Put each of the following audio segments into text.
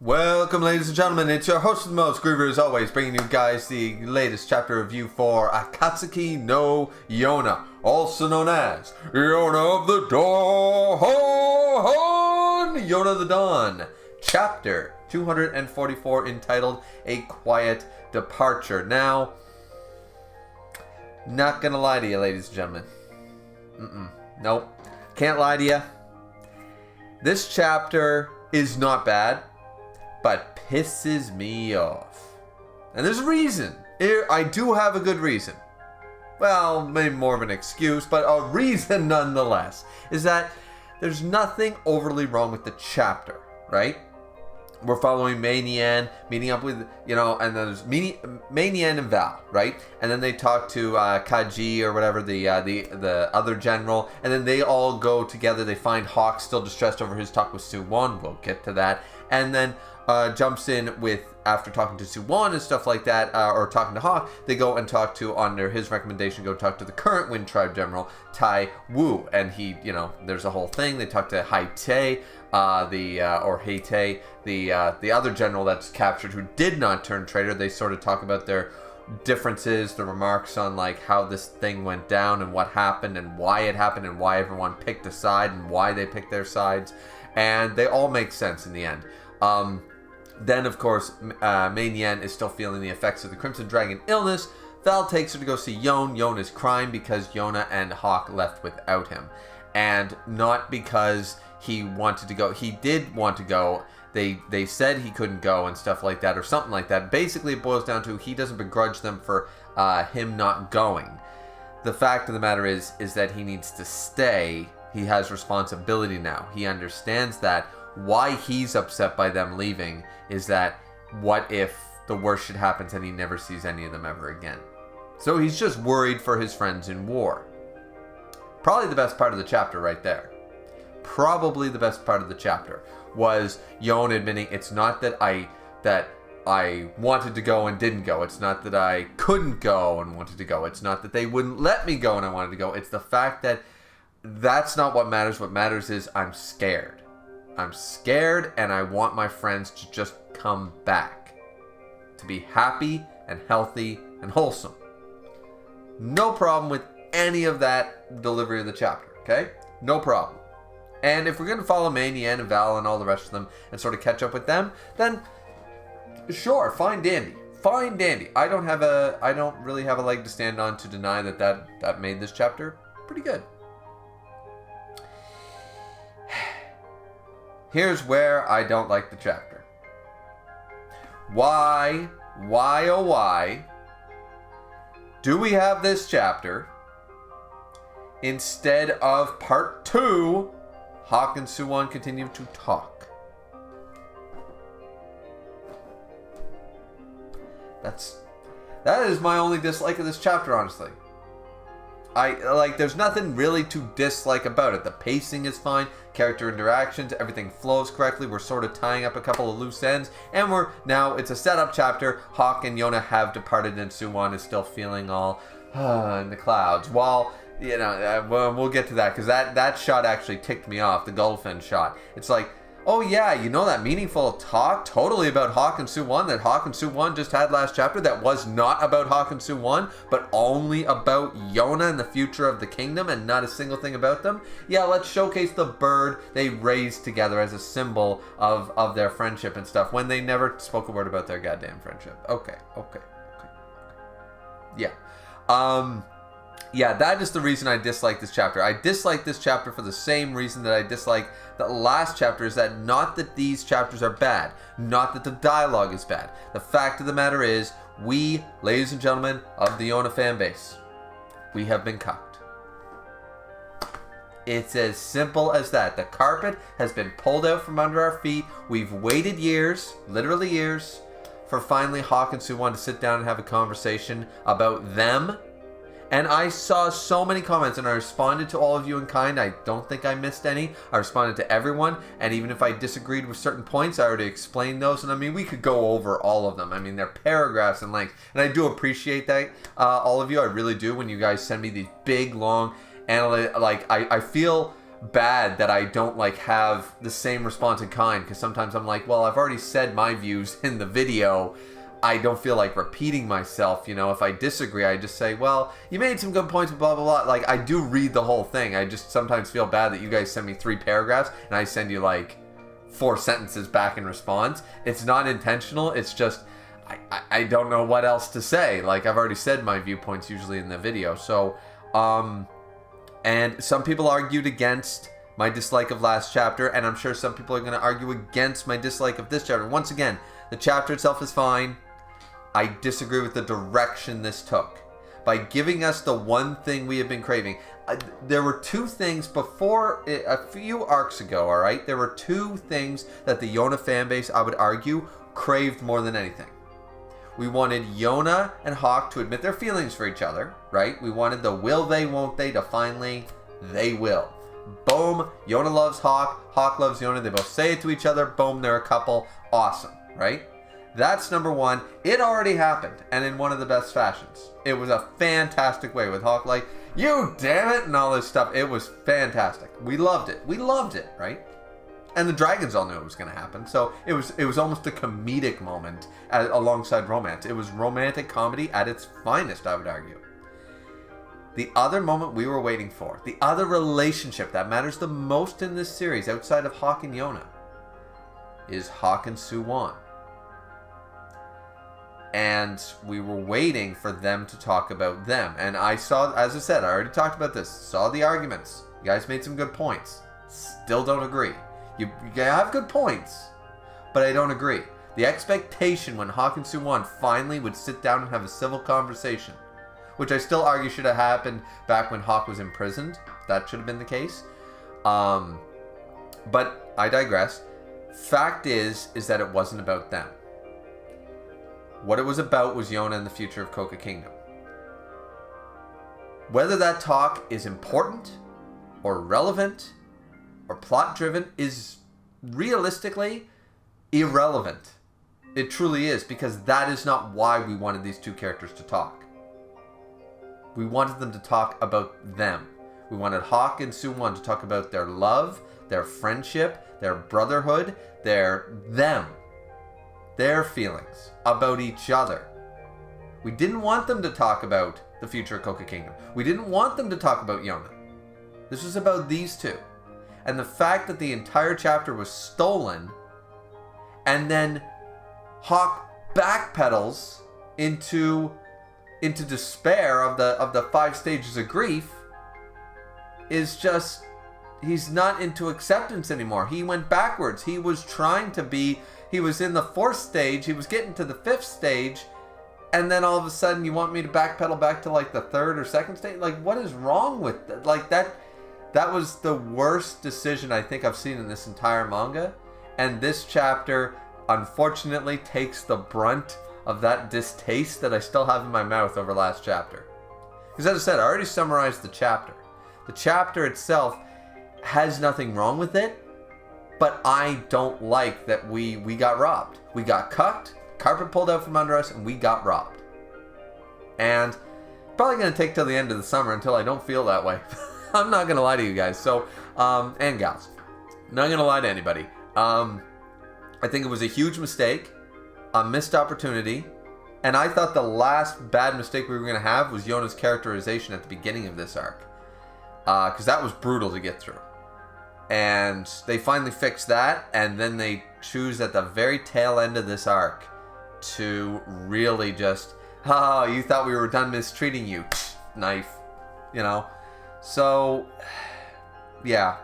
Welcome, ladies and gentlemen. It's your host of the most, Griever, as always, bringing you guys the latest chapter review for Akatsuki no Yona, also known as Yona of the Dawn. Yona of the Dawn, chapter 244, entitled A Quiet Departure. Now, not gonna lie to you, ladies and gentlemen. Nope. Can't lie to you. This chapter is not bad, but pisses me off. And there's a reason. I do have a good reason. Well, maybe more of an excuse, but a reason nonetheless. Is that there's nothing overly wrong with the chapter, right? We're following Mei Nian, meeting up with, and there's Mei Nian and Val, right? And then they talk to Kaji or whatever, the other general, and then they all go together. They find Hawk still distressed over his talk with soo-won. We'll get to that. And then jumps in with, after talking to soo-won and stuff like that, or talking to Hawk, they go and talk to, under his recommendation, go talk to the current Wind Tribe General, Tai Wu. And he, there's a whole thing. They talk to Haite, or Haite, the other general that's captured who did not turn traitor. They sort of talk about their differences, the remarks on like how this thing went down and what happened and why it happened and why everyone picked a side and why they picked their sides. And they all make sense in the end. Then, of course, Mei Nian is still feeling the effects of the Crimson Dragon illness. Val takes her to go see Yon. Yon is crying because Yona and Hawk left without him. And not because he wanted to go. He did want to go. They said he couldn't go and stuff like that, or something like that. Basically, it boils down to he doesn't begrudge them for him not going. The fact of the matter is that he needs to stay. He has responsibility now. He understands that. Why he's upset by them leaving is that what if the worst should happen and he never sees any of them ever again? So he's just worried for his friends in war. Probably the best part of the chapter right there. Probably the best part of the chapter was Yon admitting it's not that I wanted to go and didn't go. It's not that I couldn't go and wanted to go. It's not that they wouldn't let me go and I wanted to go. It's the fact that that's not what matters. What matters is I'm scared. I'm scared and I want my friends to just come back. To be happy and healthy and wholesome. No problem with any of that delivery of the chapter, okay? No problem. And if we're going to follow Mei Nian and Val and all the rest of them and sort of catch up with them, then sure, fine dandy. Fine dandy. I don't really have a leg to stand on to deny that made this chapter pretty good. Here's where I don't like the chapter. Why, oh why, do we have this chapter instead of part 2, Hawk and soo-won continue to talk? That is my only dislike of this chapter, honestly. There's nothing really to dislike about it. The pacing is fine, character interactions, everything flows correctly. We're sort of tying up a couple of loose ends, and it's a setup chapter. Hawk and Yona have departed, and soo-won is still feeling all in the clouds. While, we'll get to that, because that shot actually ticked me off, the Gulfin shot. It's like, oh yeah, that meaningful talk totally about Hawk and soo-won that Hawk and soo-won just had last chapter that was not about Hawk and soo-won, but only about Yona and the future of the kingdom and not a single thing about them. Yeah, let's showcase the bird they raised together as a symbol of their friendship and stuff when they never spoke a word about their goddamn friendship. Okay. Yeah. Yeah, that is the reason I dislike this chapter. I dislike this chapter for the same reason that I dislike the last chapter, is that not that these chapters are bad, not that the dialogue is bad. The fact of the matter is, we, ladies and gentlemen of the Yona fanbase, we have been cucked. It's as simple as that. The carpet has been pulled out from under our feet. We've waited years, literally years, for finally Hawk and soo-won to sit down and have a conversation about them. And I saw so many comments, and I responded to all of you in kind. I don't think I missed any. I responded to everyone, and even if I disagreed with certain points, I already explained those. And I mean, we could go over all of them. I mean, they're paragraphs in length, and I do appreciate that, all of you. I really do. When you guys send me these big, long, I feel bad that I don't like have the same response in kind, because sometimes I'm like, well, I've already said my views in the video. I don't feel like repeating myself. You know, if I disagree, I just say, well, you made some good points, blah, blah, blah. Like, I do read the whole thing. I just sometimes feel bad that you guys send me 3 paragraphs and I send you like 4 sentences back in response. It's not intentional. It's just, I don't know what else to say. Like, I've already said my viewpoints usually in the video. So, and some people argued against my dislike of last chapter, and I'm sure some people are going to argue against my dislike of this chapter. Once again, the chapter itself is fine. I disagree with the direction this took. By giving us the one thing we have been craving. There were 2 things before, a few arcs ago, alright? There were 2 things that the Yona fanbase, I would argue, craved more than anything. We wanted Yona and Hawk to admit their feelings for each other, right? We wanted the will they, won't they to finally, they will. Boom, Yona loves Hawk, Hawk loves Yona, they both say it to each other, boom, they're a couple, awesome, right? That's number 1. It already happened, and in one of the best fashions. It was a fantastic way with Hawk like, you damn it, and all this stuff. It was fantastic. We loved it. We loved it, right? And the dragons all knew it was going to happen. So it was almost a comedic moment alongside romance. It was romantic comedy at its finest, I would argue. The other moment we were waiting for, the other relationship that matters the most in this series outside of Hawk and Yona, is Hawk and soo-won. And we were waiting for them to talk about them. And I saw, as I said, I already talked about this. Saw the arguments. You guys made some good points. Still don't agree. You have good points, but I don't agree. The expectation when Hawk and soo-won finally would sit down and have a civil conversation, which I still argue should have happened back when Hawk was imprisoned. That should have been the case. But I digress. Fact is that it wasn't about them. What it was about was Yona and the future of Coca Kingdom. Whether that talk is important or relevant or plot-driven is realistically irrelevant. It truly is, because that is not why we wanted these 2 characters to talk. We wanted them to talk about them. We wanted Hawk and soo-won to talk about their love, their friendship, their brotherhood, their feelings about each other. We didn't want them to talk about the future of Coca Kingdom. We didn't want them to talk about Yona. This was about these 2. And the fact that the entire chapter was stolen, and then Hawk backpedals into despair of the 5 stages of grief, is just, he's not into acceptance anymore. He went backwards. He was trying to be, he was in the 4th stage, he was getting to the 5th stage, and then all of a sudden you want me to backpedal back to like the 3rd or 2nd stage? Like, what is wrong with that? Like, that was the worst decision I think I've seen in this entire manga. And this chapter, unfortunately, takes the brunt of that distaste that I still have in my mouth over last chapter. Because as I said, I already summarized the chapter. The chapter itself has nothing wrong with it, but I don't like that we got robbed. We got cucked, carpet pulled out from under us, and we got robbed. And probably going to take till the end of the summer until I don't feel that way. I'm not going to lie to you guys. So, and gals. Not going to lie to anybody. I think it was a huge mistake, a missed opportunity, and I thought the last bad mistake we were going to have was Yona's characterization at the beginning of this arc. Because that was brutal to get through. And they finally fixed that, and then they choose at the very tail end of this arc to really just, oh, you thought we were done mistreating you. Knife. You know? So, yeah.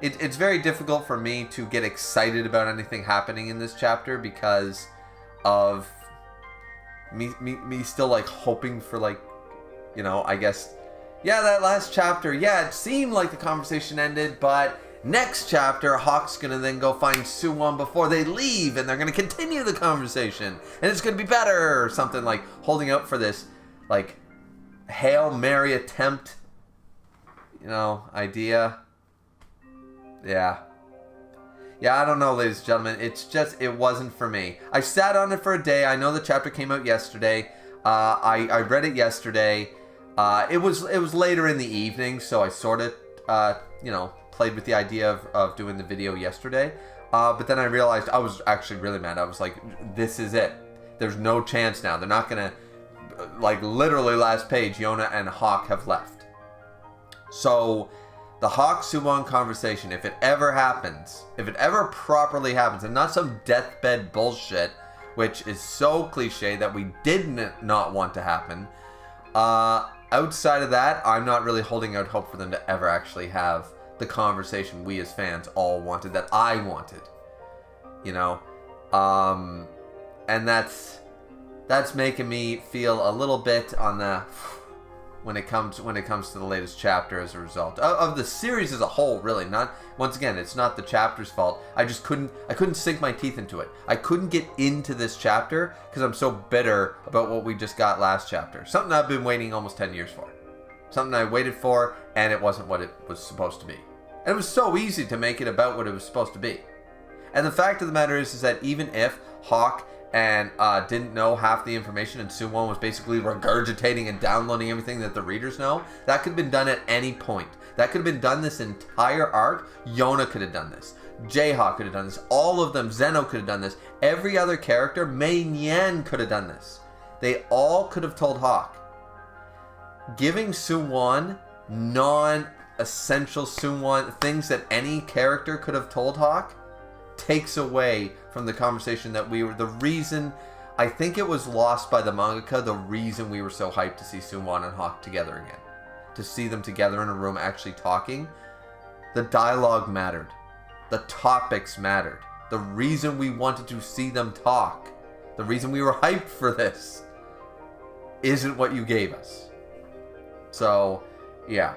It's very difficult for me to get excited about anything happening in this chapter because of me still, like, hoping for, like, you know, I guess, yeah, that last chapter, yeah, it seemed like the conversation ended, but next chapter, Hawk's gonna then go find soo-won before they leave, and they're gonna continue the conversation, and it's gonna be better, or something, like, holding out for this, like, Hail Mary attempt, you know, idea. Yeah. Yeah, I don't know, ladies and gentlemen. It's just, it wasn't for me. I sat on it for a day. I know the chapter came out yesterday. I read it yesterday. It was later in the evening, so I sort of, you know, played with the idea of doing the video yesterday. But then I realized I was actually really mad. I was like, this is it. There's no chance now. They're not going to, like, literally last page, Yona and Hawk have left. So the Hawk soo-won conversation, if it ever happens, if it ever properly happens, and not some deathbed bullshit, which is so cliche that we did not want to happen, outside of that, I'm not really holding out hope for them to ever actually have the conversation we as fans all wanted, that I wanted, you know, and that's making me feel a little bit on the when it comes to the latest chapter as a result of the series as a whole. Really, not, once again, it's not the chapter's fault. I couldn't sink my teeth into it. I couldn't get into this chapter because I'm so bitter about what we just got last chapter. Something I've been waiting almost 10 years for. Something I waited for, and it wasn't what it was supposed to be. And it was so easy to make it about what it was supposed to be. And the fact of the matter is that even if Hawk and didn't know half the information, and soo-won was basically regurgitating and downloading everything that the readers know, that could have been done at any point. That could have been done this entire arc. Yona could have done this. jae-ha could have done this. All of them. Zeno could have done this. Every other character, Mei-nyan, could have done this. They all could have told Hawk. Giving soo-won non-essential soo-won things that any character could have told Hawk takes away from the conversation that we were, the reason, I think it was lost by the mangaka, the reason we were so hyped to see soo-won and Hawk together again. To see them together in a room actually talking. The dialogue mattered. The topics mattered. The reason we wanted to see them talk, the reason we were hyped for this, isn't what you gave us. So, yeah.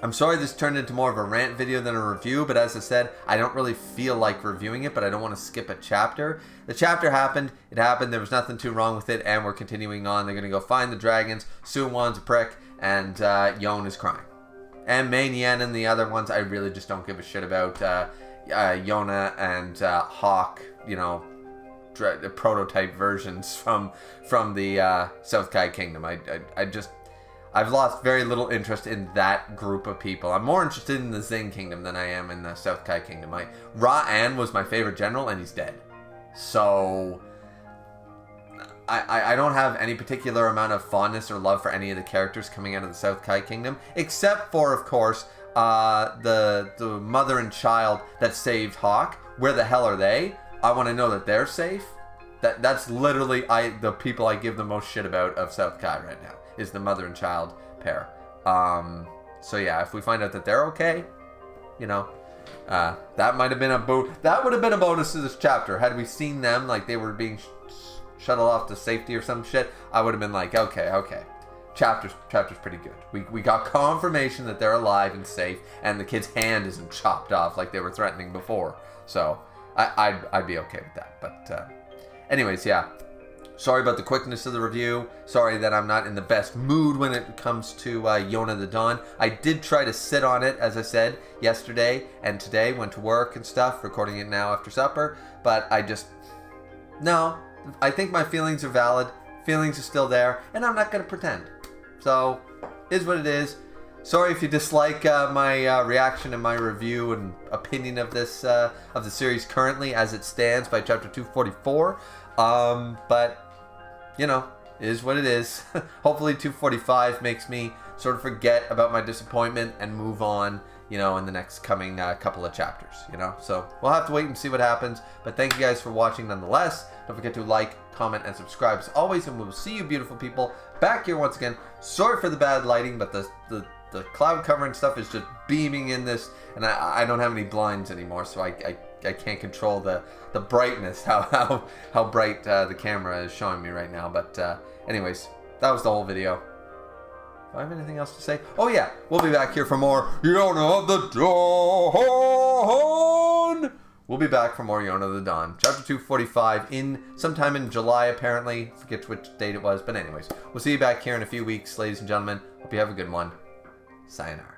I'm sorry this turned into more of a rant video than a review, but as I said, I don't really feel like reviewing it, but I don't want to skip a chapter. The chapter happened, it happened, there was nothing too wrong with it, and we're continuing on. They're going to go find the dragons, soo-won's a prick, and Yon is crying. And Mei-nyan and the other ones, I really just don't give a shit about. Yona and Hawk, you know, prototype versions from the South Kai Kingdom. I've lost very little interest in that group of people. I'm more interested in the Zing Kingdom than I am in the South Kai Kingdom. Ra-an was my favorite general, and he's dead. So I don't have any particular amount of fondness or love for any of the characters coming out of the South Kai Kingdom, except for, of course, the mother and child that saved Hawk. Where the hell are they? I want to know that they're safe. That's literally the people I give the most shit about of South Kai right now, is the mother and child pair. So yeah, if we find out that they're okay, you know, that might have been that would have been a bonus to this chapter. Had we seen them like they were being shuttled off to safety or some shit, I would have been like, okay. Chapter's pretty good. We got confirmation that they're alive and safe, and the kid's hand isn't chopped off like they were threatening before. So I'd be okay with that. But anyways, yeah. Sorry about the quickness of the review. Sorry that I'm not in the best mood when it comes to Yona the Dawn. I did try to sit on it, as I said, yesterday and today. Went to work and stuff, recording it now after supper. But no. I think my feelings are valid. Feelings are still there. And I'm not going to pretend. So, is what it is. Sorry if you dislike my reaction and my review and opinion of this, of the series currently as it stands by chapter 244. But, you know, it is what it is. Hopefully 245 makes me sort of forget about my disappointment and move on, you know, in the next coming couple of chapters, you know. So we'll have to wait and see what happens. But thank you guys for watching nonetheless. Don't forget to like, comment, and subscribe as always. And we'll see you beautiful people back here once again. Sorry for the bad lighting, but the cloud cover and stuff is just beaming in this. And I don't have any blinds anymore, so I can't control the brightness, how bright the camera is showing me right now. But anyways, that was the whole video. Do I have anything else to say? Oh yeah, we'll be back here for more Yona of the Dawn. We'll be back for more Yona of the Dawn. Chapter 245 sometime in July, apparently. Forget which date it was, but anyways, we'll see you back here in a few weeks, ladies and gentlemen. Hope you have a good one. Sayonara.